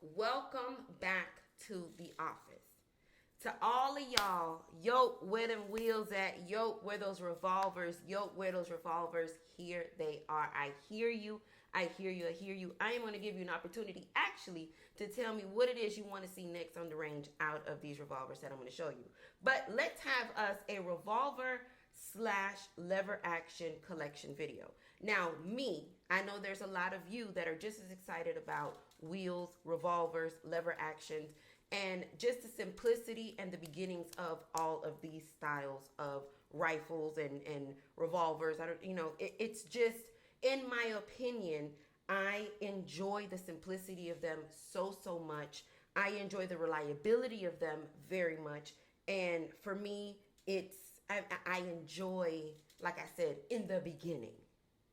Welcome back to the office. To all of y'all, yo, where them wheels at? Yo, where those revolvers? Yo, where those revolvers? Here they are. I hear you. I hear you. I hear you. I am going to give you an opportunity actually to tell me what it is you want to see next on the range out of these revolvers that I'm going to show you. But let's have us a revolver slash lever action collection video. Now, I know there's a lot of you that are just as excited about wheels, revolvers, lever actions, and just the simplicity and the beginnings of all of these styles of rifles and revolvers. It's just, in my opinion, I enjoy the simplicity of them so much. I enjoy the reliability of them very much. And for me, I enjoy, like I said, in the beginning.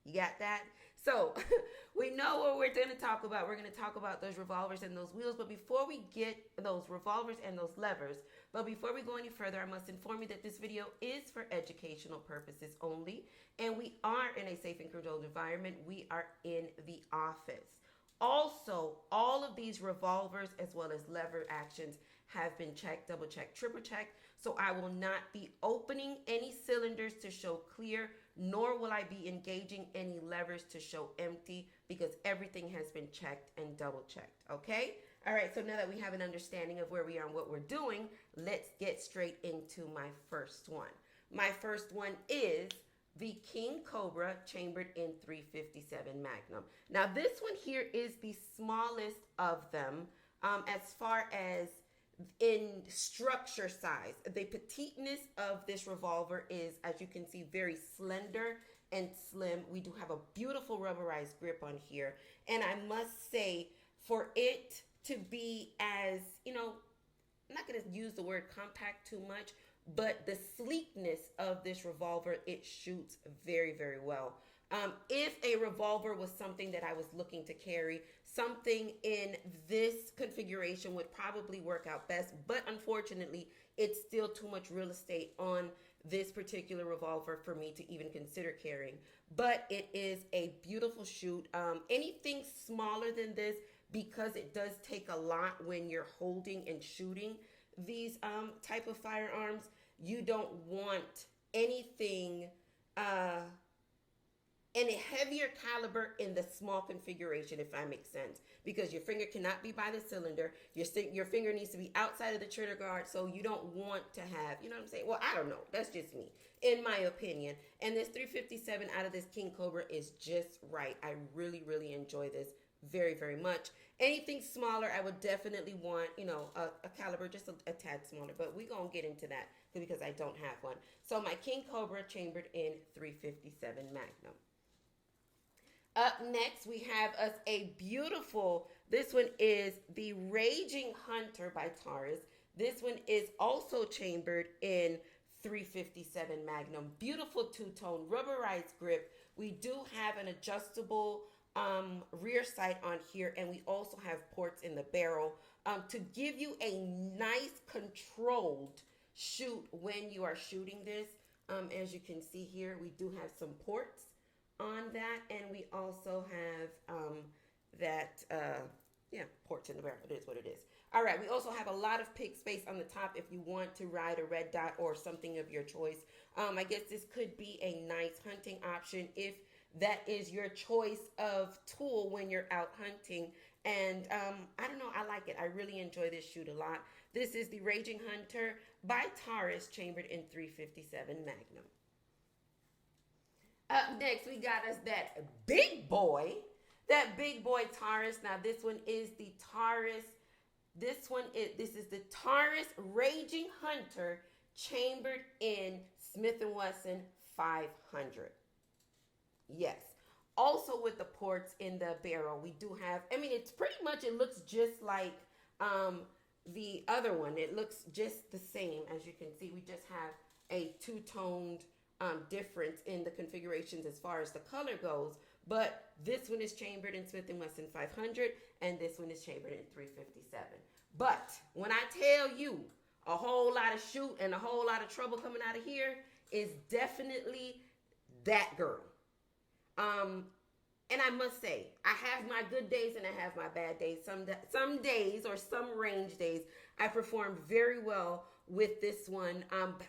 You got that? So we know what we're going to talk about. We're going to talk about those revolvers and those wheels. But before we get those revolvers and those levers, but before we go any further, I must inform you that this video is for educational purposes only. And we are in a safe and controlled environment. We are in the office. Also, all of these revolvers as well as lever actions have been checked, double checked, triple checked. So I will not be opening any cylinders to show clear, nor will I be engaging any levers to show empty, because everything has been checked and double checked. Okay? All right, so now that we have an understanding of where we are and what we're doing, let's get straight into my first one. My first one is the King Cobra chambered in 357 Magnum. Now this one here is the smallest of them as far as in structure size. The petiteness of this revolver is, as you can see, very slender and slim. We do have a beautiful rubberized grip on here. And I must say, for it to be as, I'm not going to use the word compact too much, but the sleekness of this revolver, it shoots very well. If a revolver was something that I was looking to carry, something in this configuration would probably work out best. But unfortunately, it's still too much real estate on this particular revolver for me to even consider carrying. But it is a beautiful shoot. Anything smaller than this, because it does take a lot when you're holding and shooting these type of firearms, you don't want anything any heavier caliber in the small configuration, if that makes sense, because your finger cannot be by the cylinder. Your finger needs to be outside of the trigger guard, so you don't want to have, you know what I'm saying? Well, I don't know. That's just me, in my opinion. And this 357 out of this King Cobra is just right. I really enjoy this very much. Anything smaller, I would definitely want, a caliber just a tad smaller, but we're going to get into that because I don't have one. So my King Cobra chambered in 357 Magnum. Up next, we have us a beautiful, this one is the Raging Hunter by Taurus. This one is also chambered in 357 Magnum. Beautiful two-tone rubberized grip. We do have an adjustable rear sight on here, and we also have ports in the barrel to give you a nice controlled shoot when you are shooting this. As you can see here, we do have some ports on that, and we also have ports in the barrel. It is what it is. All right, we also have a lot of pick space on the top if you want to ride a red dot or something of your choice. I guess this could be a nice hunting option if that is your choice of tool when you're out hunting. And I don't know, I like it. I really enjoy this shoot a lot. This is the Raging Hunter by Taurus, chambered in 357 Magnum. Up next, we got us that big boy Taurus. Now, this one is the Taurus. This is the Taurus Raging Hunter, chambered in Smith & Wesson 500. Yes. Also with the ports in the barrel, we do have, it's pretty much, it looks just like the other one. It looks just the same. As you can see, we just have a two-toned difference in the configurations as far as the color goes, but this one is chambered in Smith & Wesson 500 and this one is chambered in 357. But when I tell you a whole lot of shoot and a whole lot of trouble coming out of here, is definitely that girl. And I must say, I have my good days and I have my bad days. Some days or some range days, I perform very well with this one,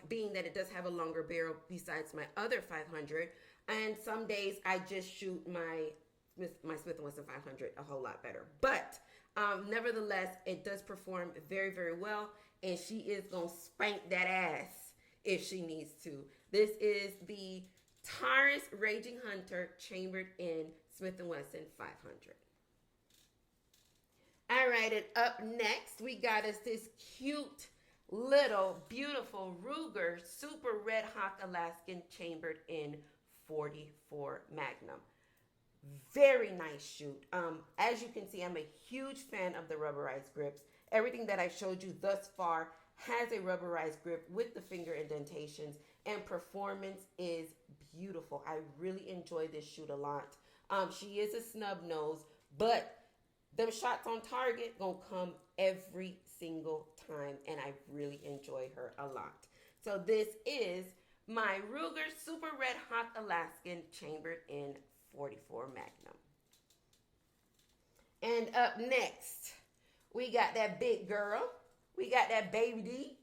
being that it does have a longer barrel besides my other 500. And some days I just shoot my Smith & Wesson 500 a whole lot better. But nevertheless, it does perform very, very well. And she is going to spank that ass if she needs to. This is the Taurus Raging Hunter chambered in Smith & Wesson 500. All right, and up next, we got us this cute, little, beautiful Ruger Super Red Hawk Alaskan chambered in 44 Magnum. Very nice shoot. As you can see, I'm a huge fan of the rubberized grips. Everything that I've showed you thus far has a rubberized grip with the finger indentations, and performance is beautiful. I really enjoy this shoot a lot. She is a snub nose, but them shots on target gonna come every single time, and I really enjoy her a lot. So this is my Ruger Super Red Hawk Alaskan chambered in 44 Magnum. And up next, we got that big girl. We got that Baby D.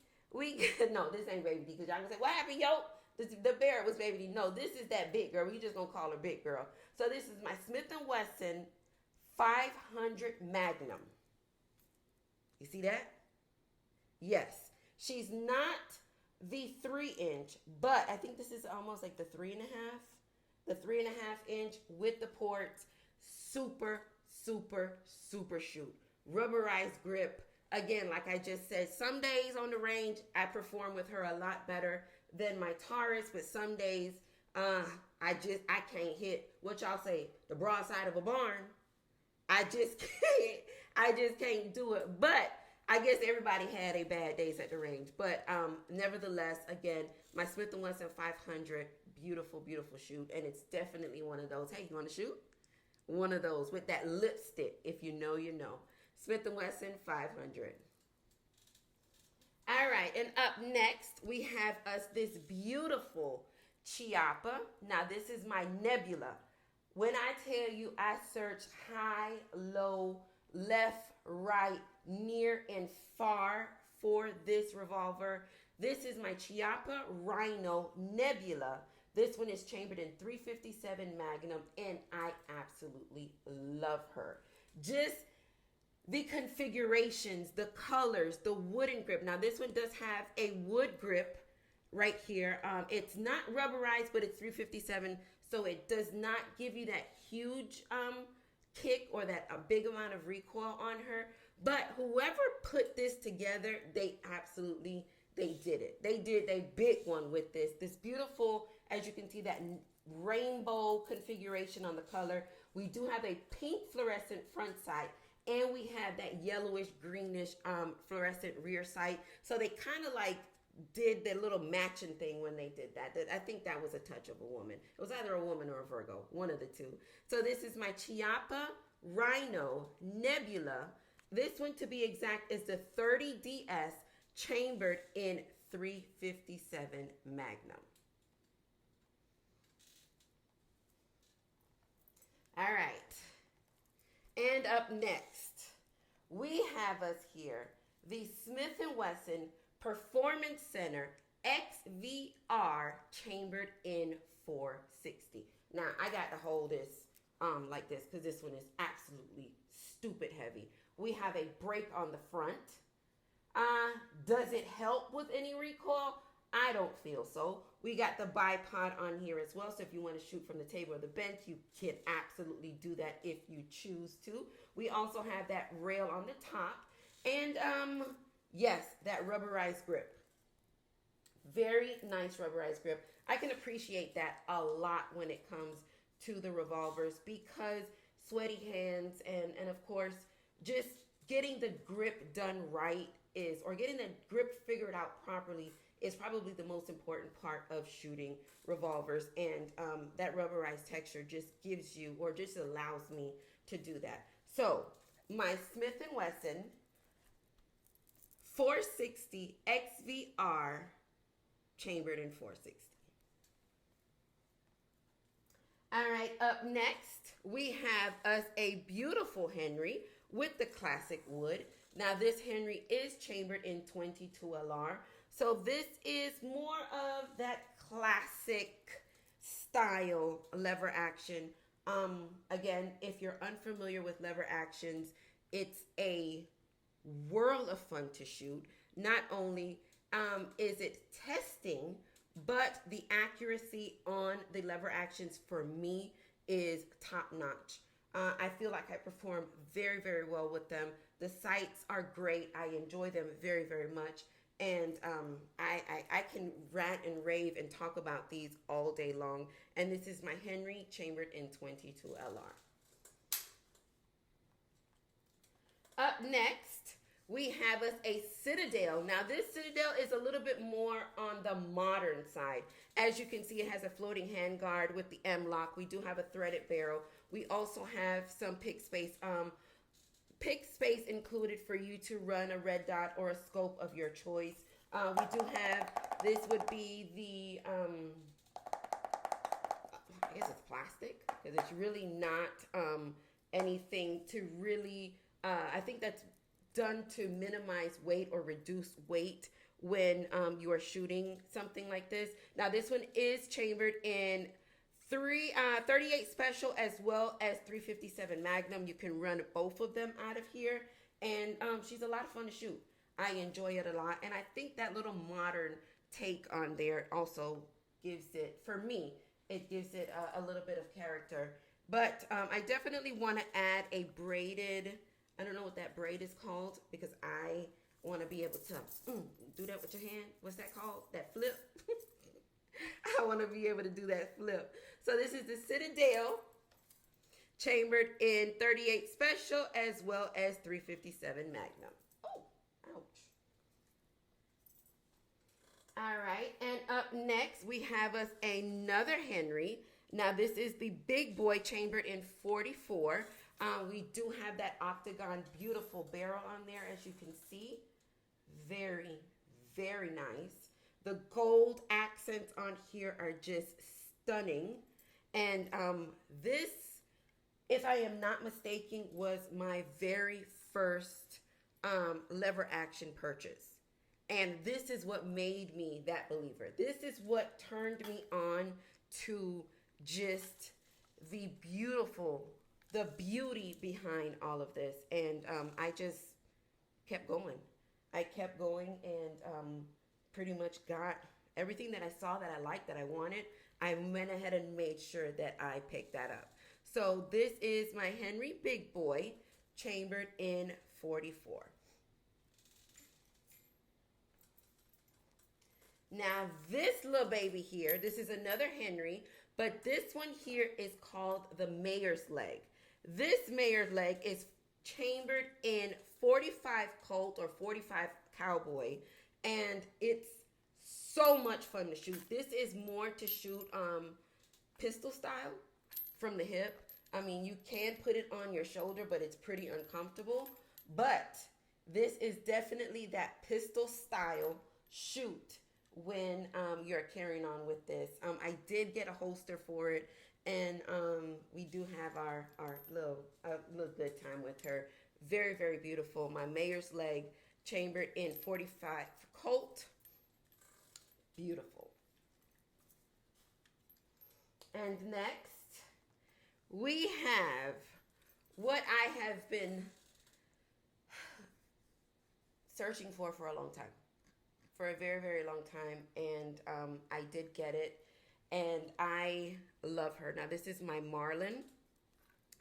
No, this ain't Baby D, because y'all gonna say, what happened, yo? The bear was Baby D. No, this is that big girl. We just gonna call her big girl. So this is my Smith & Wesson 500 Magnum. You see that? Yes. She's not the 3-inch, but I think this is almost like the 3.5. The 3.5 inch with the ports. Super, super, super shoot. Rubberized grip. Again, like I just said, some days on the range, I perform with her a lot better than my Taurus, but some days, I can't hit, what y'all say, the broadside of a barn. I just can't do it. But I guess everybody had a bad days at the range. But nevertheless, again, my Smith & Wesson 500, beautiful, beautiful shoot. And it's definitely one of those, hey, you want to shoot? One of those with that lipstick. If you know, you know. Smith & Wesson 500. All right, and up next, we have us this beautiful Chiappa. Now, this is my Nebula. When I tell you I search high, low, left, right, near, and far for this revolver, this is my Chiappa Rhino Nebula. This one is chambered in 357 Magnum, and I absolutely love her. Just the configurations, the colors, the wooden grip. Now, this one does have a wood grip right here. It's not rubberized, but it's 357, so it does not give you that huge kick or that a big amount of recoil on her. But whoever put this together, they did it. They did a big one with this. This beautiful, as you can see, that rainbow configuration on the color. We do have a pink fluorescent front sight, and we have that yellowish, greenish fluorescent rear sight. So they kind of like did the little matching thing when they did that. I think that was a touch of a woman. It was either a woman or a Virgo, one of the two. So this is my Chiappa Rhino Nebula. This one, to be exact, is the 30DS chambered in 357 Magnum. All right. And up next, we have us here, the Smith & Wesson Performance Center XVR chambered in 460. Now, I got to hold this like this because this one is absolutely stupid heavy. We have a brake on the front. Does it help with any recoil? I don't feel so. We got the bipod on here as well. So if you want to shoot from the table or the bench, you can absolutely do that if you choose to. We also have that rail on the top. And yes, that rubberized grip. Very nice rubberized grip. I can appreciate that a lot when it comes to the revolvers because sweaty hands and of course, just getting the grip done right or getting the grip figured out properly is probably the most important part of shooting revolvers, and that rubberized texture just gives you, or just allows me to do that. So, my Smith & Wesson 460 XVR chambered in 460. All right, up next, we have us a beautiful Henry with the classic wood. Now, this Henry is chambered in 22 LR. So this is more of that classic style lever action. Again, if you're unfamiliar with lever actions, it's a world of fun to shoot. Not only is it testing, but the accuracy on the lever actions for me is top notch. I feel like I perform very, very well with them. The sights are great. I enjoy them very, very much. And I can rant and rave and talk about these all day long. And this is my Henry chambered in 22 LR. Up next, we have us a Citadel. Now, this Citadel is a little bit more on the modern side. As you can see, it has a floating handguard with the M-lock. We do have a threaded barrel. We also have some pick space included for you to run a red dot or a scope of your choice. We do have, this would be the, I guess it's plastic, because it's really not anything to really, I think that's done to minimize weight or reduce weight when you are shooting something like this. Now, this one is chambered in 38 special as well as 357 Magnum. You can run both of them out of here, and she's a lot of fun to shoot. I enjoy it a lot, and I think that little modern take on there also gives it, for me, it gives it a little bit of character. But I definitely want to add a braided, I don't know what that braid is called, because I want to be able to do that with your hand. What's that called? That flip? I want to be able to do that flip. So this is the Citadel, chambered in 38 special as well as 357 Magnum. Oh, ouch. All right, and up next we have us another Henry. Now this is the big boy chambered in 44. We do have that octagon beautiful barrel on there, as you can see. Very, very nice. The gold accents on here are just stunning. And this, if I am not mistaken, was my very first lever action purchase. And this is what made me that believer. This is what turned me on to just the beauty behind all of this. And I just kept going. I kept going and pretty much got everything that I saw that I liked, that I wanted. I went ahead and made sure that I picked that up. So this is my Henry Big Boy, chambered in 44. Now this little baby here, this is another Henry, but this one here is called the Mayor's Leg. This Mayor's Leg is chambered in 45 Colt or 45 Cowboy, and it's so much fun to shoot. This is more to shoot pistol style from the hip. I mean, you can put it on your shoulder, but it's pretty uncomfortable. But this is definitely that pistol style shoot when you're carrying on with this. I did get a holster for it, and we do have our little good time with her. Very, very beautiful. My Mayor's Leg, chambered in 45 Colt. Beautiful. And next, we have what I have been searching for a long time. For a very, very long time. And I did get it. And I love her. Now, this is my Marlin.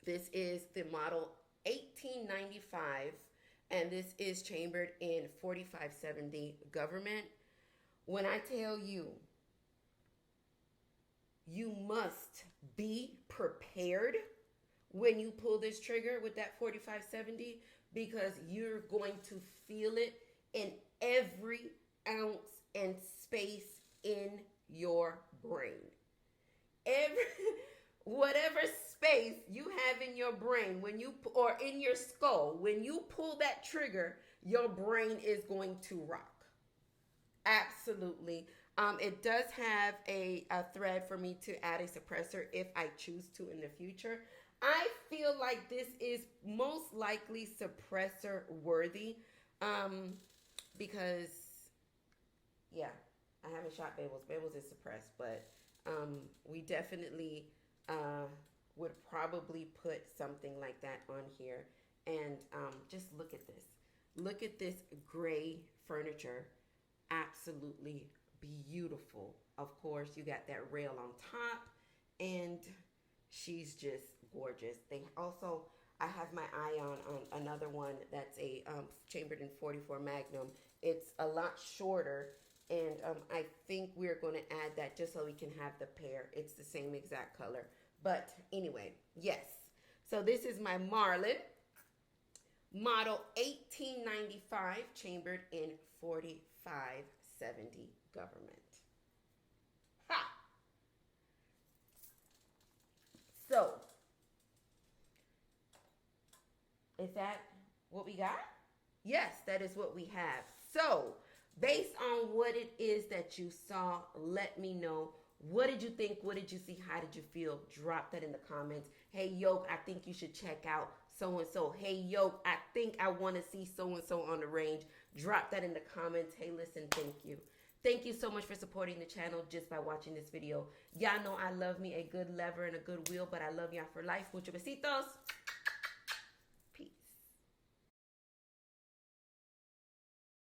This is the model 1895. And this is chambered in 4570 Government. When I tell you, you must be prepared when you pull this trigger with that 4570, because you're going to feel it in every ounce and space in your brain. Whatever space you have in your brain or in your skull, when you pull that trigger, your brain is going to rock. Absolutely. It does have a thread for me to add a suppressor if I choose to in the future. I feel like this is most likely suppressor worthy, because, yeah, I haven't shot Babels. Babels is suppressed, but we definitely would probably put something like that on here. And just look at this. Look at this gray furniture. Absolutely beautiful. Of course, you got that rail on top, and she's just gorgeous. They also, I have my eye on another one that's a chambered in 44 Magnum. It's a lot shorter, and I think we're going to add that just so we can have the pair. It's the same exact color. But anyway, yes. So this is my Marlin, model 1895, chambered in 4570 government. Ha! So, is that what we got? Yes, that is what we have. So, based on what it is that you saw, let me know. What did you think? What did you see? How did you feel? Drop that in the comments. Hey, Yoke, I think you should check out so-and-so. Hey, Yoke, I think I want to see so-and-so on the range. Drop that in the comments. Hey, listen, thank you. Thank you so much for supporting the channel just by watching this video. Y'all know I love me a good lever and a good wheel, but I love y'all for life. Muchos besitos.